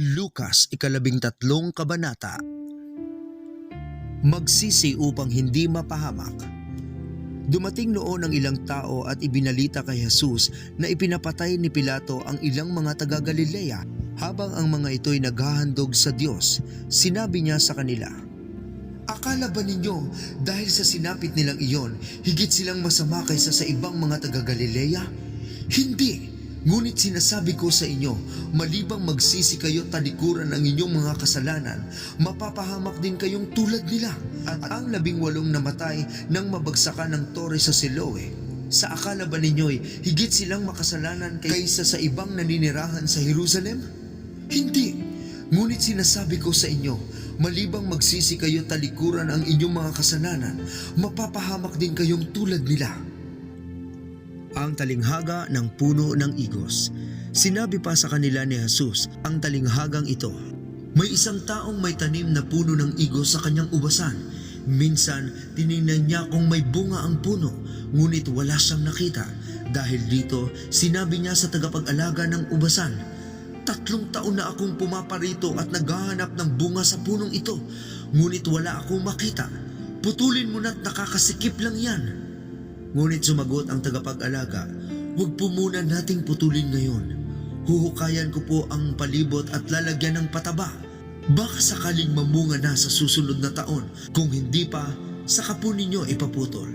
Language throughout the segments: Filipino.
Lukas 13 kabanata. Magsisi upang hindi mapahamak. Dumating noon ang ilang tao at ibinalita kay Jesus na ipinapatay ni Pilato ang ilang mga taga-Galilea. Habang ang mga ito'y naghahandog sa Diyos, sinabi niya sa kanila, "Akala ba ninyo dahil sa sinapit nilang iyon, higit silang masama kaysa sa ibang mga taga-Galilea? Hindi! Ngunit sinasabi ko sa inyo, malibang magsisi kayo talikuran ang inyong mga kasalanan, mapapahamak din kayong tulad nila." At ang 18 namatay nang mabagsakan ng tore sa Siloe, sa akala ba ninyo'y higit silang makasalanan kaysa sa ibang naninirahan sa Jerusalem? Hindi! Ngunit sinasabi ko sa inyo, malibang magsisi kayo talikuran ang inyong mga kasalanan, mapapahamak din kayong tulad nila. Ang talinghaga ng puno ng igos. Sinabi pa sa kanila ni Jesus ang talinghagang ito, "May isang taong may tanim na puno ng igos sa kanyang ubasan. Minsan tiningnan niya kung may bunga ang puno, ngunit wala siyang nakita. Dahil dito, sinabi niya sa tagapag-alaga ng ubasan, 3 taon na akong pumaparito at naghahanap ng bunga sa punong ito, ngunit wala akong makita. Putulin mo na't nakakasikip lang yan." Ngunit sumagot ang tagapag-alaga, "Huwag po muna nating putulin ngayon. Huhukayan ko po ang palibot at lalagyan ng pataba. Baka sakaling mamunga na sa susunod na taon. Kung hindi pa, saka po ninyo ipaputol."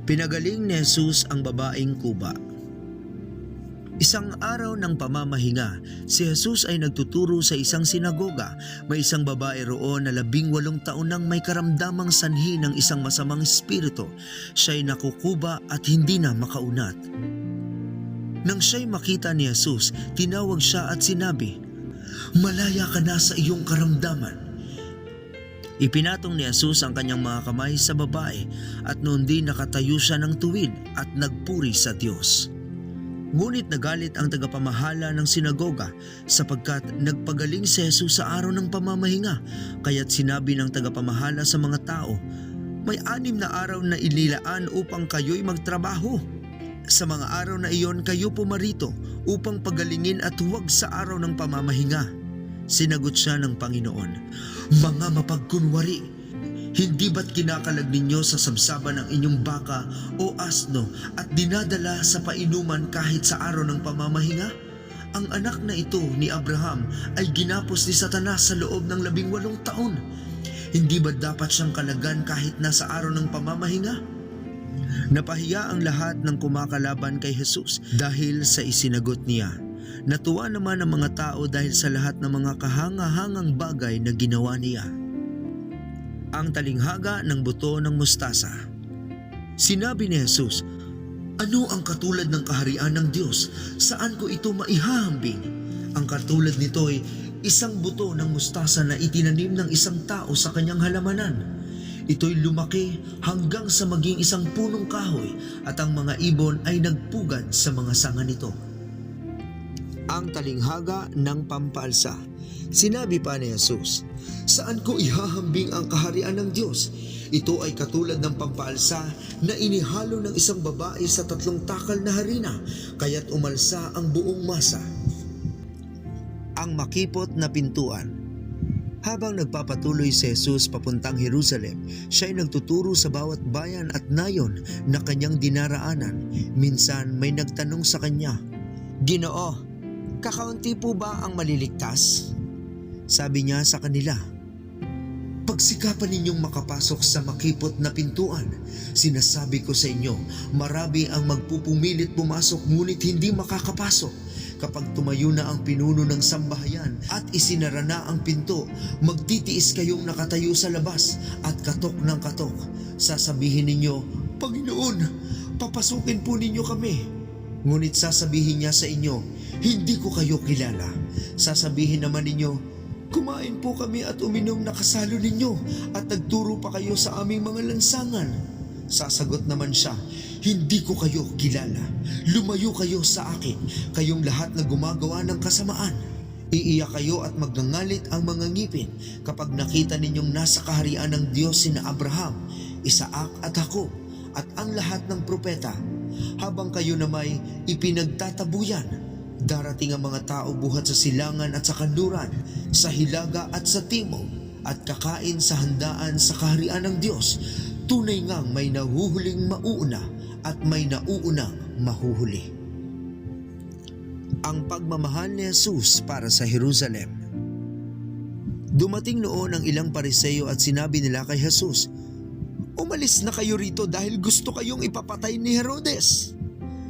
Pinagaling ni Jesus ang babaeng kuba. Isang araw ng pamamahinga, si Jesus ay nagtuturo sa isang sinagoga. May isang babae roon na 18 taon nang may karamdamang sanhi ng isang masamang espiritu. Siya'y nakukuba at hindi na makaunat. Nang siya'y makita ni Jesus, tinawag siya at sinabi, "Malaya ka na sa iyong karamdaman." Ipinatong ni Jesus ang kanyang mga kamay sa babae at noon din nakatayo siya ng tuwid at nagpuri sa Diyos. Ngunit nagalit ang tagapamahala ng sinagoga sapagkat nagpagaling si Jesus sa araw ng pamamahinga, kaya't sinabi ng tagapamahala sa mga tao, "May 6 na araw na inilaan upang kayo'y magtrabaho. Sa mga araw na iyon kayo pumarito upang pagalingin at huwag sa araw ng pamamahinga." Sinagot siya ng Panginoon, "Mga mapagkunwari, hindi ba't kinakalag ninyo sa sabsaban ng inyong baka o asno at dinadala sa painuman kahit sa araw ng pamamahinga? Ang anak na ito ni Abraham ay ginapos ni Satanas sa loob ng 18 taon. Hindi ba dapat siyang kalagan kahit nasa araw ng pamamahinga?" Napahiya ang lahat ng kumakalaban kay Jesus dahil sa isinagot niya. Natuwa naman ang mga tao dahil sa lahat ng mga kahanga-hangang bagay na ginawa niya. Ang talinghaga ng buto ng mustasa. Sinabi ni Jesus, "Ano ang katulad ng kaharian ng Diyos? Saan ko ito maihahambing? Ang katulad nito ay isang buto ng mustasa na itinanim ng isang tao sa kanyang halamanan. Ito'y lumaki hanggang sa maging isang punong kahoy at ang mga ibon ay nagpugad sa mga sanga nito." Ang talinghaga ng pampaalsa. Sinabi pa ni Jesus, "Saan ko ihahambing ang kaharian ng Diyos? Ito ay katulad ng pampaalsa na inihalo ng isang babae sa 3 takal na harina, kaya't umalsa ang buong masa." Ang makipot na pintuan. Habang nagpapatuloy si Jesus papuntang Jerusalem, siya'y nagtuturo sa bawat bayan at nayon na kanyang dinaraanan. Minsan may nagtanong sa kanya, "Ginoo, kakaunti po ba ang maliligtas?" Sabi niya sa kanila, "Pagsikapan ninyong makapasok sa makipot na pintuan. Sinasabi ko sa inyo, marami ang magpupumilit pumasok ngunit hindi makakapasok. Kapag tumayo na ang pinuno ng sambahayan at isinara na ang pinto, magtitiis kayong nakatayo sa labas at katok ng katok. Sasabihin ninyo, 'Panginoon, papasukin po ninyo kami.' Ngunit sasabihin niya sa inyo, 'Hindi ko kayo kilala.' Sasabihin naman ninyo, 'Kumain po kami at uminom na kasalo ninyo at nagturo pa kayo sa aming mga lansangan.' Sasagot naman siya, 'Hindi ko kayo kilala. Lumayo kayo sa akin, kayong lahat na gumagawa ng kasamaan.' Iiyak kayo at magngangalit ang mga ngipin kapag nakita ninyong nasa kaharian ng Diyos sina Abraham, Isaac at Jacob at ang lahat ng propeta, habang kayo na may ipinagtatabuyan. Darating ang mga tao buhat sa silangan at sa kanluran, sa hilaga at sa timog, at kakain sa handaan sa kaharian ng Diyos. Tunay ngang may nahuhuling mauuna at may nauunang mahuhuli. Ang pagmamahal ni Jesus para sa Jerusalem. Dumating noon ang ilang Pariseo at sinabi nila kay Jesus, "Umalis na kayo rito dahil gusto kayong ipapatay ni Herodes."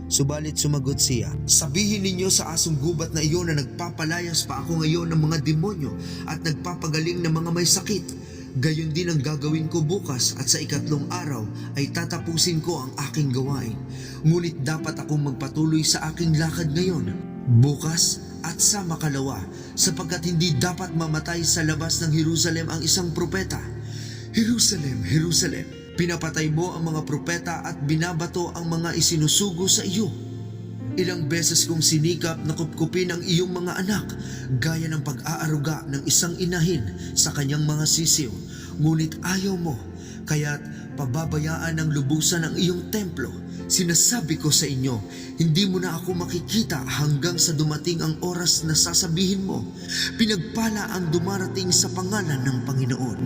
Subalit sumagot siya, "Sabihin ninyo sa asong gubat na iyon na nagpapalayas pa ako ngayon ng mga demonyo at nagpapagaling ng mga may sakit. Gayon din ang gagawin ko bukas at sa ikatlong araw ay tatapusin ko ang aking gawain. Ngunit dapat akong magpatuloy sa aking lakad ngayon, bukas at sa makalawa, sapagkat hindi dapat mamatay sa labas ng Jerusalem ang isang propeta. Jerusalem, Jerusalem, pinapatay mo ang mga propeta at binabato ang mga isinusugo sa iyo. Ilang beses kong sinikap na kupkupin ang iyong mga anak, gaya ng pag-aaruga ng isang inahin sa kanyang mga sisiw. Ngunit ayaw mo, kaya't pababayaan ng lubusan ang iyong templo. Sinasabi ko sa inyo, hindi mo na ako makikita hanggang sa dumating ang oras na sasabihin mo, pinagpala ang dumarating sa pangalan ng Panginoon."